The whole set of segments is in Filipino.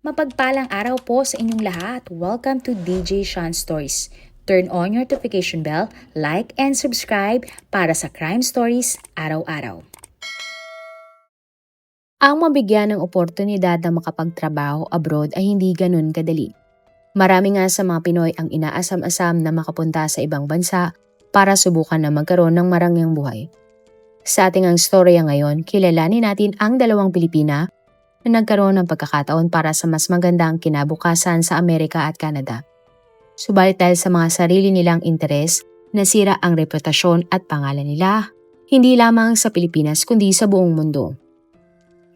Mapagpalang araw po sa inyong lahat. Welcome to DJ Sean Stories. Turn on your notification bell, like and subscribe para sa crime stories araw-araw. Ang mabigyan ng oportunidad na makapagtrabaho abroad ay hindi ganun kadali. Marami nga sa mga Pinoy ang inaasam-asam na makapunta sa ibang bansa para subukan na magkaroon ng marangyang buhay. Sa ating ang storya ngayon, kilalanin natin ang dalawang Pilipina na nagkaroon ng pagkakataon para sa mas magandang kinabukasan sa Amerika at Canada. Subalit dahil sa mga sarili nilang interes, nasira ang reputasyon at pangalan nila, hindi lamang sa Pilipinas kundi sa buong mundo.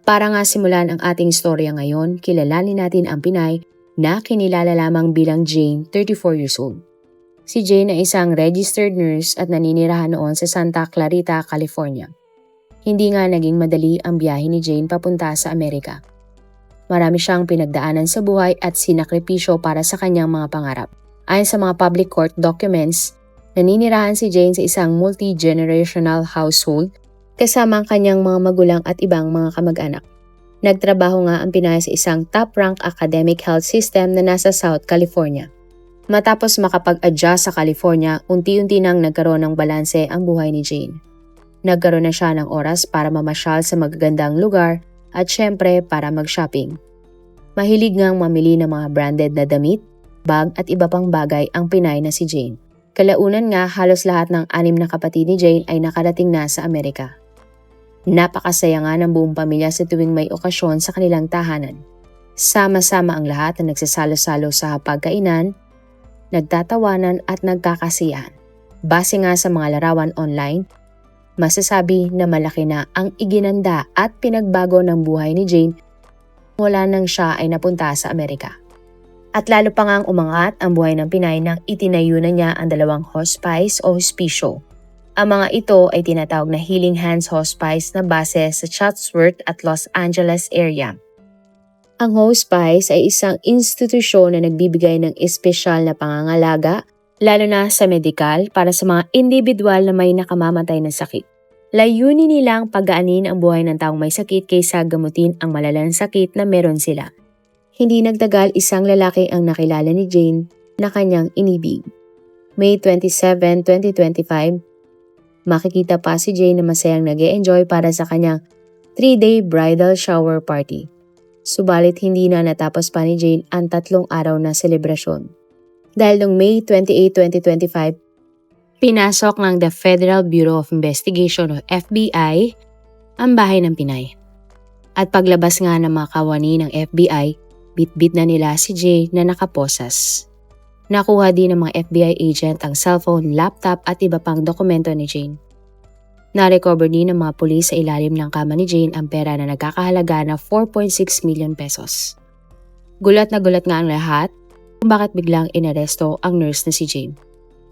Para nga simulan ang ating storya ngayon, kilalanin natin ang Pinay na kinilala lamang bilang Jane, 34 years old. Si Jane ay isang registered nurse at naninirahan noon sa Santa Clarita, California. Hindi nga naging madali ang biyahe ni Jane papunta sa Amerika. Marami siyang pinagdaanan sa buhay at sinakripisyo para sa kanyang mga pangarap. Ayon sa mga public court documents, naninirahan si Jane sa isang multi-generational household kasama ang kanyang mga magulang at ibang mga kamag-anak. Nagtrabaho nga ang Pinay sa isang top-rank academic health system na nasa South California. Matapos makapag-adjust sa California, unti-unti nang nagkaroon ng balanse ang buhay ni Jane. Nagkaroon na siya ng oras para mamasyal sa magagandang lugar at syempre para mag-shopping. Mahilig ngang mamili ng mga branded na damit, bag at iba pang bagay ang Pinay na si Jane. Kalaunan nga halos lahat ng 6 na kapatid ni Jane ay nakarating na sa Amerika. Napakasaya nga ng buong pamilya sa tuwing may okasyon sa kanilang tahanan. Sama-sama ang lahat na nagsasalo-salo sa hapagkainan, nagtatawanan at nagkakasiyahan. Base nga sa mga larawan online, masasabi na malaki na ang iginanda at pinagbago ng buhay ni Jane mula nang siya ay napunta sa Amerika. At lalo pa ngang umangat ang buhay ng Pinay nang itinayo na niya ang 2 hospice o hospisyo. Ang mga ito ay tinatawag na Healing Hands Hospice na base sa Chatsworth at Los Angeles area. Ang hospice ay isang institusyon na nagbibigay ng espesyal na pangangalaga lalo na sa medikal para sa mga individual na may nakamamatay na sakit. Layunin nilang pagaanin ang buhay ng taong may sakit kaysa gamutin ang malalang sakit na meron sila. Hindi nagtagal isang lalaki ang nakilala ni Jane na kanyang inibig. May 27, 2025, makikita pa si Jane na masayang nag-e-enjoy para sa kanyang 3-day bridal shower party. Subalit hindi na natapos pa ni Jane ang 3 araw na selebrasyon. Dahil noong May 28, 2025, pinasok ng the Federal Bureau of Investigation o FBI ang bahay ng Pinay. At paglabas nga ng mga kawani ng FBI, bit-bit na nila si Jane na nakaposas. Nakuha din ng mga FBI agent ang cellphone, laptop at iba pang dokumento ni Jane. Na-recover din ng mga pulis sa ilalim ng kama ni Jane ang pera na nagkakahalaga na 4.6 million pesos. Gulat na gulat nga ang lahat kung bakit biglang inaresto ang nurse na si Jane.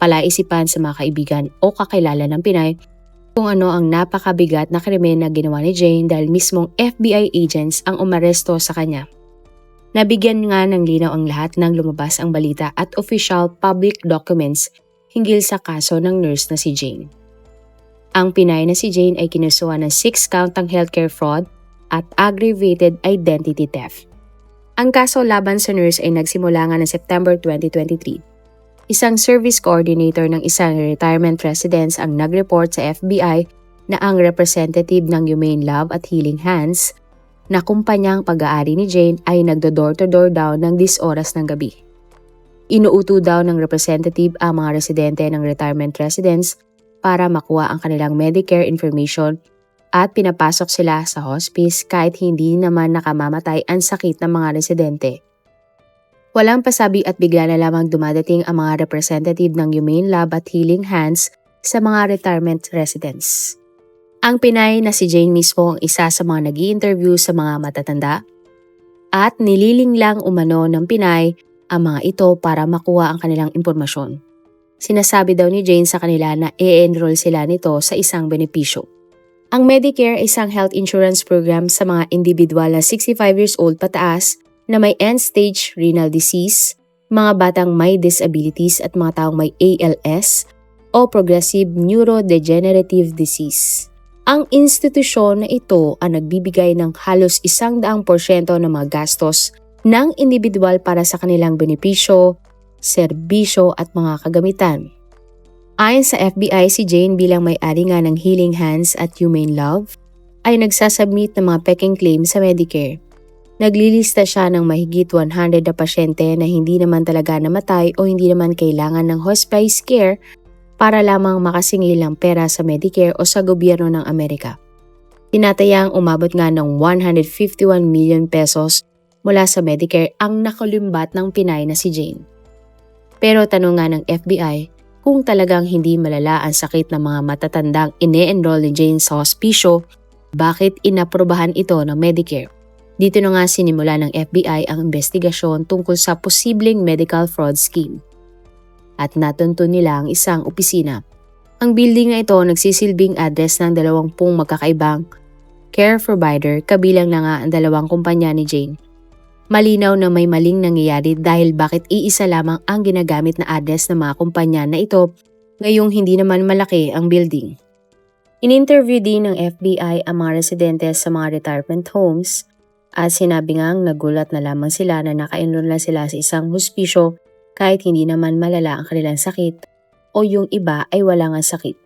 Palaisipan sa mga kaibigan o kakilala ng Pinay kung ano ang napakabigat na krimen na ginawa ni Jane dahil mismong FBI agents ang umaresto sa kanya. Nabigyan nga ng linaw ang lahat nang lumabas ang balita at official public documents hinggil sa kaso ng nurse na si Jane. Ang Pinay na si Jane ay kinusuhan ng 6-count healthcare fraud at aggravated identity theft. Ang kaso laban sa nurse ay nagsimula nga ng September 2023. Isang service coordinator ng isang retirement residence ang nag-report sa FBI na ang representative ng Humane Love at Healing Hands na kumpanyang pag-aari ni Jane ay nagdo-door-to-door daw ng 10 oras ng gabi. Inuuto daw ng representative ang mga residente ng retirement residence para makuha ang kanilang Medicare information at pinapasok sila sa hospice kahit hindi naman nakamamatay ang sakit ng mga residente. Walang pasabi at bigla na lamang dumadating ang mga representative ng Humane Love at Healing Hands sa mga retirement residents. Ang Pinay na si Jane mismo ang isa sa mga nag-i-interview sa mga matatanda at nililing lang umano ng Pinay ang mga ito para makuha ang kanilang impormasyon. Sinasabi daw ni Jane sa kanila na i-enroll sila nito sa isang benepisyo. Ang Medicare ay isang health insurance program sa mga individual na 65 years old pataas na may end-stage renal disease, mga batang may disabilities at mga taong may ALS o progressive neurodegenerative disease. Ang institusyon na ito ang nagbibigay ng halos 100% ng mga gastos ng individual para sa kanilang benepisyo, serbisyo at mga kagamitan. Ayon sa FBI, si Jane bilang may-ari nga ng Healing Hands at Humane Love ay nagsasubmit ng mga peking claim sa Medicare. Naglilista siya ng mahigit 100 na pasyente na hindi naman talaga namatay o hindi naman kailangan ng hospice care para lamang makasingil ng pera sa Medicare o sa gobyerno ng Amerika. Tinatayang umabot nga ng 151 million pesos mula sa Medicare ang nakalumbat ng Pinay na si Jane. Pero tanong nga ng FBI, kung talagang hindi malala ang sakit ng mga matatandang ine-enroll ni Jane sa hospisyo, bakit inaprobahan ito ng Medicare? Dito na nga sinimula ng FBI ang investigasyon tungkol sa posibleng medical fraud scheme. At natunto nila ang isang opisina. Ang building na ito nagsisilbing address ng 20 magkakaibang care provider, kabilang na nga ang 2 kumpanya ni Jane. Malinaw na may maling nangyayari dahil bakit iisa lamang ang ginagamit na address ng mga kumpanya na ito ngayong hindi naman malaki ang building. In-interview din ng FBI ang mga residente sa mga retirement homes at sinabi ngang nagulat na lamang sila na naka-enroll na sila sa isang hospisyo kahit hindi naman malala ang kanilang sakit o yung iba ay wala nga sakit.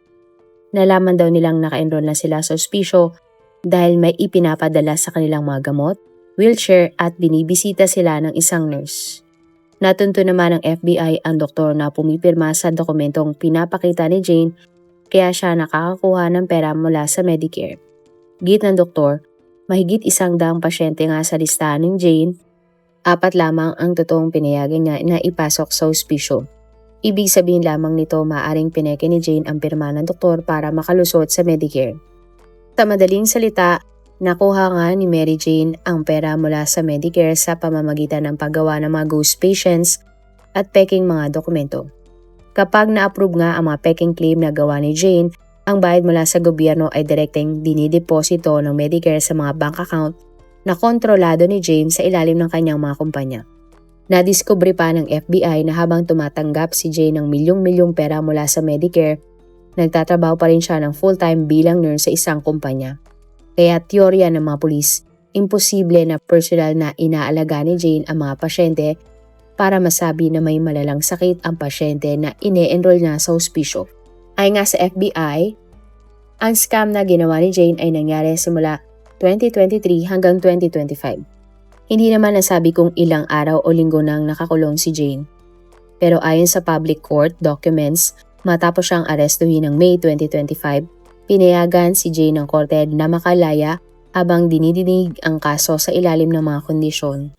Nalaman daw nilang naka-enroll na sila sa hospisyo dahil may ipinapadala sa kanilang mga gamot, wheelchair at binibisita sila ng isang nurse. Natunto naman ng FBI ang doktor na pumipirma sa dokumentong pinapakita ni Jane kaya siya nakakakuha ng pera mula sa Medicare. Git ng doktor, mahigit 100 pasyente nga sa listahan ng Jane, 4 lamang ang totoong pinayagan niya na ipasok sa hospisyo. Ibig sabihin lamang nito maaaring pineke ni Jane ang pirma ng doktor para makalusot sa Medicare. Sa madaling salita, nakuha nga ni Mary Jane ang pera mula sa Medicare sa pamamagitan ng paggawa ng mga ghost patients at peking mga dokumento. Kapag na-approve nga ang mga peking claim na gawa ni Jane, ang bayad mula sa gobyerno ay direkteng dinideposito ng Medicare sa mga bank account na kontrolado ni Jane sa ilalim ng kanyang mga kumpanya. Nadiskubre pa ng FBI na habang tumatanggap si Jane ng milyong-milyong pera mula sa Medicare, nagtatrabaho pa rin siya ng full-time bilang nurse sa isang kumpanya. Kaya teorya ng mga pulis, imposible na personal na inaalaga ni Jane ang mga pasyente para masabi na may malalang sakit ang pasyente na ine-enroll niya sa hospisyo. Ayon nga sa FBI, ang scam na ginawa ni Jane ay nangyari simula 2023 hanggang 2025. Hindi naman nasabi kung ilang araw o linggo nang nakakulong si Jane. Pero ayon sa public court documents, matapos siyang arestuhin ng May 2025, pinayagan si Jane ng korte na makalaya habang dinidinig ang kaso sa ilalim ng mga kondisyon.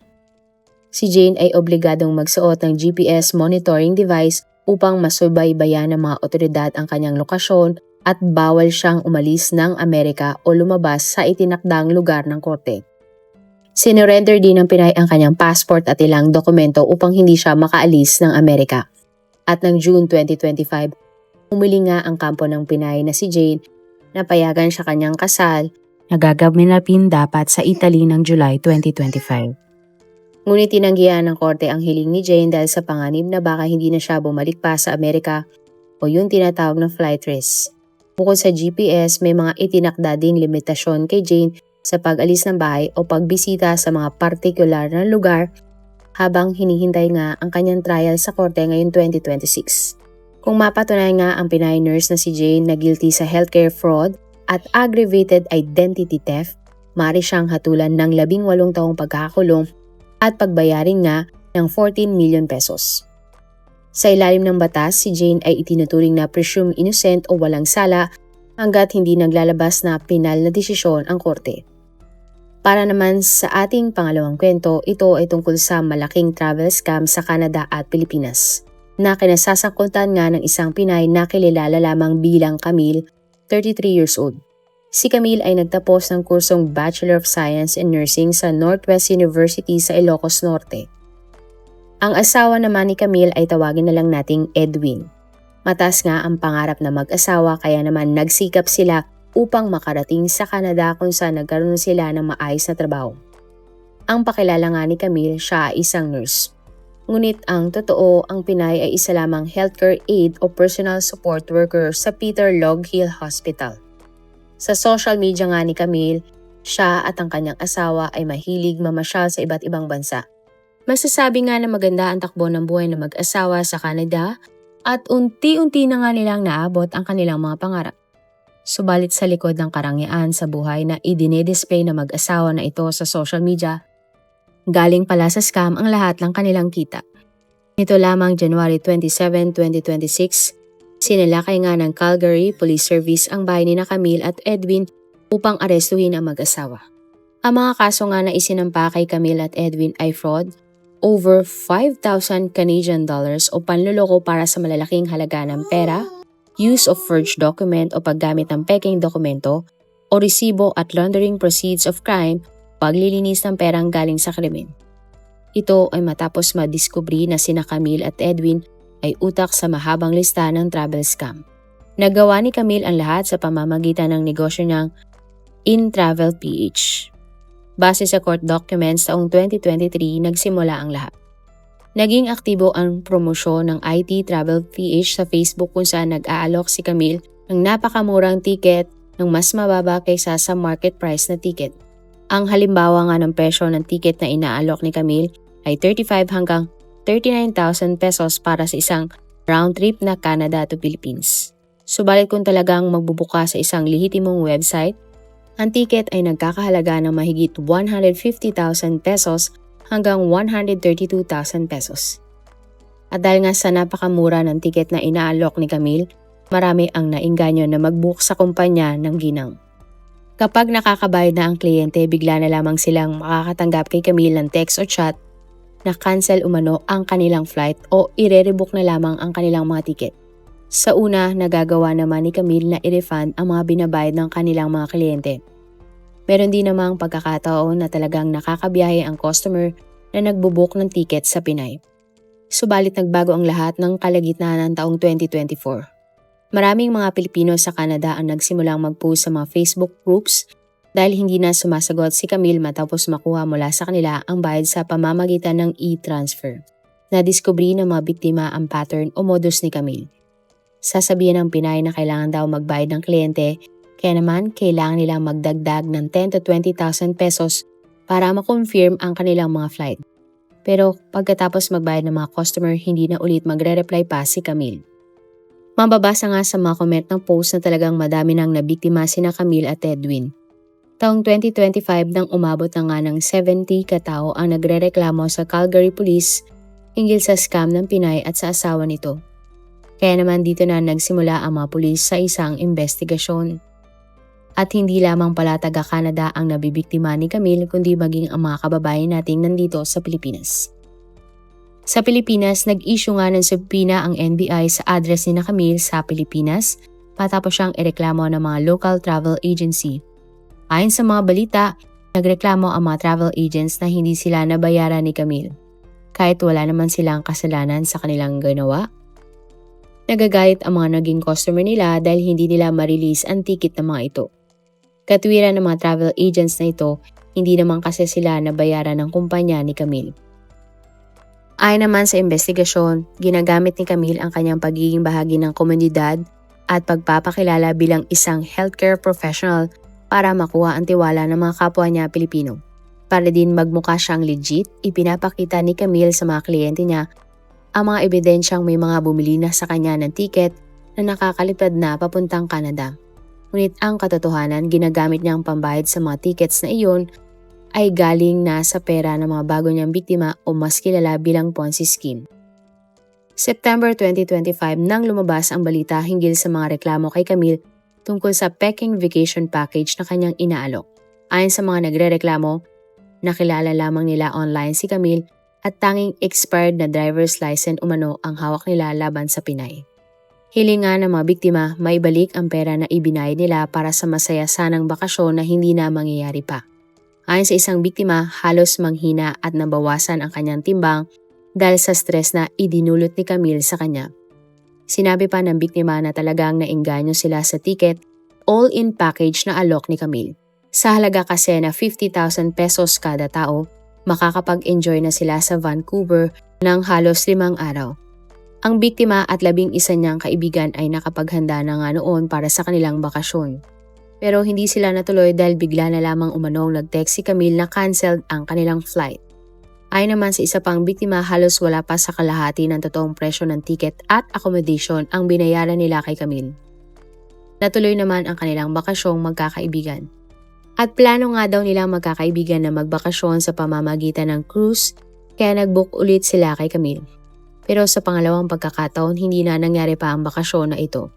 Si Jane ay obligadong magsuot ng GPS monitoring device upang masubaybayan ng mga otoridad ang kanyang lokasyon at bawal siyang umalis ng Amerika o lumabas sa itinakdang lugar ng korte. Sinurrender din ng Pinay ang kanyang passport at ilang dokumento upang hindi siya makaalis ng Amerika. At ng June 2025, umili nga ang kampo ng Pinay na si Jane na payagan siya kanyang kasal na gagawin dapat sa Italy ng July 2025. Ngunit tinanggihan ng korte ang hiling ni Jane dahil sa panganib na baka hindi na siya bumalik pa sa Amerika o yung tinatawag na flight risk. Bukod sa GPS, may mga itinakda din limitasyon kay Jane sa pag-alis ng bahay o pagbisita sa mga partikular na lugar habang hinihintay nga ang kanyang trial sa korte ngayong 2026. Kung mapatunay nga ang Pinay nurse na si Jane na guilty sa healthcare fraud at aggravated identity theft, maaari siyang hatulan ng 18 taong pagkakakulong at pagbayarin nga ng 14 million pesos. Sa ilalim ng batas, si Jane ay itinuturing na presumed innocent o walang sala hanggat hindi naglalabas na pinal na desisyon ang korte. Para naman sa ating pangalawang kwento, ito ay tungkol sa malaking travel scam sa Canada at Pilipinas na kinasasangkutan nga ng isang Pinay na kilala lamang bilang Camille, 33 years old. Si Camille ay nagtapos ng kursong Bachelor of Science in Nursing sa Northwest University sa Ilocos Norte. Ang asawa naman ni Camille ay tawagin na lang nating Edwin. Mataas nga ang pangarap na mag-asawa kaya naman nagsikap sila upang makarating sa Canada kung saan nagkaroon sila ng maayos na trabaho. Ang pakilala nga ni Camille, siya ay isang nurse. Ngunit ang totoo, ang Pinay ay isa lamang healthcare aide o personal support worker sa Peter Loghill Hospital. Sa social media nga ni Camille, siya at ang kanyang asawa ay mahilig mamasyal sa iba't ibang bansa. Masasabi nga na maganda ang takbo ng buhay ng mag-asawa sa Canada at unti-unti na nga nilang naabot ang kanilang mga pangarap. Subalit sa likod ng karangyaan sa buhay na idinidisplay ng mag-asawa na ito sa social media, galing pala sa scam ang lahat ng kanilang kita. Nito lamang January 27, 2026, sinalakay nga ng Calgary Police Service ang bahay ni Camille at Edwin upang arestuhin ang mag-asawa. Ang mga kaso nga na isinampa kay Camille at Edwin ay fraud, over 5,000 Canadian dollars o panloloko para sa malalaking halaga ng pera, use of forged document o paggamit ng peking dokumento, o resibo at laundering proceeds of crime, paglilinis ng perang galing sa krimen. Ito ay matapos madiskubri na sina Camille at Edwin ay utak sa mahabang lista ng travel scam. Nagawa ni Camille ang lahat sa pamamagitan ng negosyo niyang InTravel PH. Base sa court documents taong 2023, nagsimula ang lahat. Naging aktibo ang promosyon ng IT Travel PH sa Facebook kung saan nag-aalok si Camille ng napakamurang ticket ng mas mababa kaysa sa market price na ticket. Ang halimbawa nga ng presyo ng ticket na inaalok ni Camille ay 35 hanggang 39,000 pesos para sa isang round trip na Canada to Philippines. Subalit kung talagang magbubuka sa isang lehitimong website, ang ticket ay nagkakahalaga ng mahigit 150,000 pesos hanggang 132,000 pesos. At dahil nga sa napakamura ng ticket na inaalok ni Camille, marami ang nainganyo na mag-book sa kumpanya ng ginang. Kapag nakakabayad na ang kliyente, bigla na lamang silang makakatanggap kay Camille ng text o chat na cancel umano ang kanilang flight o ire-rebook na lamang ang kanilang mga ticket. Sa una, nagagawa naman ni Camille na i-refund ang mga binabayad ng kanilang mga kliyente. Meron din namang pagkakataon na talagang nakakabiyahe ang customer na nagbubook ng ticket sa Pinay. Subalit nagbago ang lahat ng kalagitnaan ng taong 2024. Maraming mga Pilipino sa Canada ang nagsimulang mag-post sa mga Facebook groups dahil hindi na sumasagot si Camille matapos makuha mula sa kanila ang bayad sa pamamagitan ng e-transfer. Nadiskubri ng mga biktima ang pattern o modus ni Camille. Sasabihin ng Pinay na kailangan daw magbayad ng kliyente, kaya naman kailangan nilang magdagdag ng 10 to 20,000 pesos para ma-confirm ang kanilang mga flight. Pero pagkatapos magbayad ng mga customer, hindi na ulit magre-reply pa si Camille. Mababasa nga sa mga comment ng post na talagang madami nang nabiktima sina Camille at Edwin. Taong 2025 nang umabot na nga ng 70 katao ang nagrereklamo sa Calgary Police hinggil sa scam ng Pinay at sa asawa nito. Kaya naman dito na nagsimula ang mga pulis sa isang investigasyon. At hindi lamang pala taga-Canada ang nabibiktima ni Camille kundi maging ang mga kababayan nating nandito sa Pilipinas. Sa Pilipinas, nag-issue nga ng subpoena ang NBI sa address ni Camille sa Pilipinas matapos siyang ireklamo ng mga local travel agency. Ayon sa mga balita, nagreklamo ang mga travel agents na hindi sila nabayaran ni Camille. Kahit wala naman silang kasalanan sa kanilang ginawa. Nagagalit ang mga naging customer nila dahil hindi nila ma-release ang ticket ng mga ito. Katwiran ng mga travel agents na ito, hindi naman kasi sila nabayaran ng kumpanya ni Camille. Ayon naman sa investigasyon, ginagamit ni Camille ang kanyang pagiging bahagi ng komunidad at pagpapakilala bilang isang healthcare professional para makuha ang tiwala ng mga kapwa niya Pilipino. Para din magmukha siyang legit, ipinapakita ni Camille sa mga kliyente niya ang mga ebidensyang may mga bumili na sa kanya ng tiket na nakakalipad na papuntang Canada. Ngunit ang katotohanan, ginagamit niya ang pambayad sa mga tickets na iyon ay galing na sa pera ng mga bago niyang biktima o mas kilala bilang Ponzi scheme. September 2025 nang lumabas ang balita hinggil sa mga reklamo kay Camille tungkol sa Peking Vacation Package na kanyang inaalok. Ayon sa mga nagrereklamo, nakilala lamang nila online si Camille at tanging expired na driver's license umano ang hawak nila laban sa Pinay. Hilingan ng mga biktima maibalik ang pera na ibinayad nila para sa masaya sanang bakasyon na hindi na mangyayari pa. Ayon sa isang biktima, halos manghina at nabawasan ang kanyang timbang dahil sa stress na idinulot ni Camille sa kanya. Sinabi pa ng biktima na talagang naengganyo sila sa ticket all-in package na alok ni Camille. Sa halaga kasi na 50,000 pesos kada tao, makakapag-enjoy na sila sa Vancouver ng halos 5 araw. Ang biktima at 11 niyang kaibigan ay nakapaghanda na nga noon para sa kanilang bakasyon. Pero hindi sila natuloy dahil bigla na lamang umanong nag-text si Camille na canceled ang kanilang flight. Ayon naman sa isa pang biktima, halos wala pa sa kalahati ng totoong presyo ng ticket at accommodation ang binayaran nila kay Camille. Natuloy naman ang kanilang bakasyong magkakaibigan. At plano nga daw nilang magkakaibigan na magbakasyon sa pamamagitan ng cruise, kaya nag-book ulit sila kay Camille. Pero sa pangalawang pagkakataon, hindi na nangyari pa ang bakasyon na ito.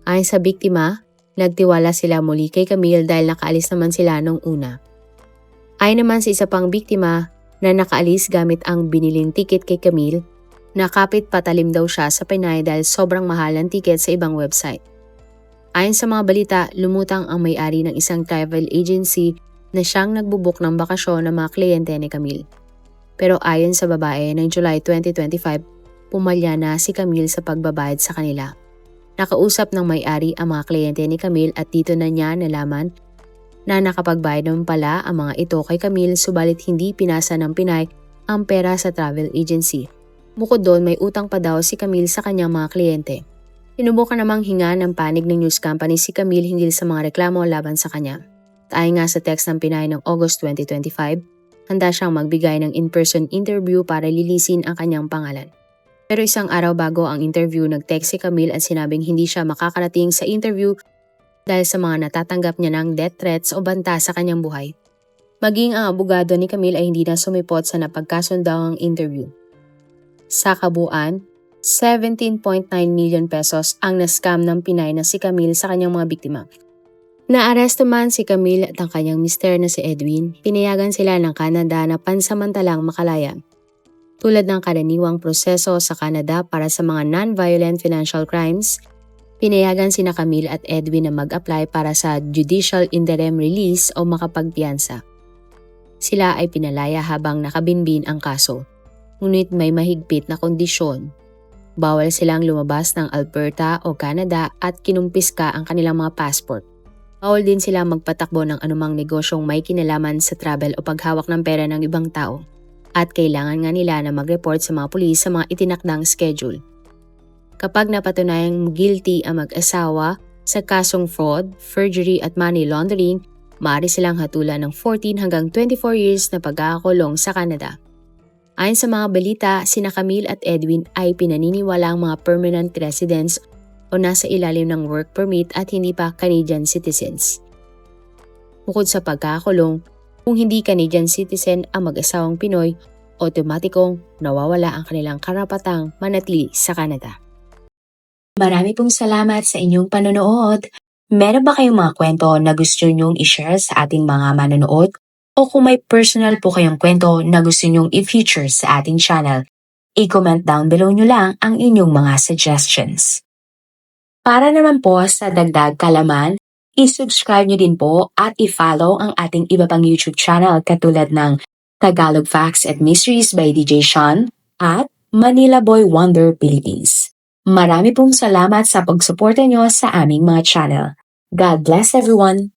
Ayon sa biktima, nagtiwala sila muli kay Camille dahil nakaalis naman sila nung una. Ayon naman sa isa pang biktima na nakaalis gamit ang biniling ticket kay Camille, nakapit patalim daw siya sa Pinay dahil sobrang mahal ang ticket sa ibang website. Ayon sa mga balita, lumutang ang may-ari ng isang travel agency na siyang nagbubuk ng bakasyon ng mga kliyente ni Camille. Pero ayon sa babae, ng July 2025, pumalya na si Camille sa pagbabayad sa kanila. Nakausap ng may-ari ang mga kliyente ni Camille at dito na niya nalaman na nakapagbayad naman pala ang mga ito kay Camille, subalit hindi pinasa ng Pinay ang pera sa travel agency. Bukod doon, may utang pa daw si Camille sa kanyang mga kliyente. Sinubukan namang hinga ng panig ng news company si Camille hinggil sa mga reklamo laban sa kanya. Ayon nga sa text ng Pinay ng August 2025, handa siyang magbigay ng in-person interview para lilisin ang kanyang pangalan. Pero isang araw bago ang interview, nag-text si Camille at sinabing hindi siya makakarating sa interview dahil sa mga natatanggap niya ng death threats o banta sa kanyang buhay. Maging ang abogado ni Camille ay hindi na sumipot sa napagkasundang interview. Sa kabuuan, 17.9 million pesos ang na-scam ng Pinay na si Camille sa kanyang mga biktima. Naaresto man si Camille at ang kanyang mister na si Edwin, pinayagan sila ng Canada na pansamantalang makalaya. Tulad ng karaniwang proseso sa Canada para sa mga non-violent financial crimes, pinayagan sina Camille at Edwin na mag-apply para sa judicial interim release o makapagpiyansa. Sila ay pinalaya habang nakabinbin ang kaso, ngunit may mahigpit na kondisyon. Bawal silang lumabas ng Alberta o Canada at kinumpiska ang kanilang mga passport. Bawal din sila magpatakbo ng anumang negosyong may kinalaman sa travel o paghawak ng pera ng ibang tao. At kailangan nga nila na mag-report sa mga pulis sa mga itinakdang schedule. Kapag napatunayang guilty ang mag-asawa sa kasong fraud, forgery at money laundering, maaari silang hatulan ng 14 hanggang 24 years na pagkakakulong sa Canada. Ayon sa mga balita, sina Camille at Edwin ay pinaniniwala ang mga permanent residents o nasa ilalim ng work permit at hindi pa Canadian citizens. Bukod sa pagkakakulong, kung hindi Canadian citizen ang mag-asawang Pinoy, otomatikong nawawala ang kanilang karapatang manatili sa Canada. Marami pong salamat sa inyong panonood. Meron ba kayong mga kwento na gusto nyong i-share sa ating mga manonood? O kung may personal po kayong kwento na gusto nyong i-feature sa ating channel, i-comment down below nyo lang ang inyong mga suggestions. Para naman po sa dagdag kalaman, i-subscribe nyo din po at i-follow ang ating iba pang YouTube channel katulad ng Tagalog Facts and Mysteries by DJ Sean at Manila Boy Wonder Philippines. Marami pong salamat sa pagsuporta nyo sa aming mga channel. God bless everyone!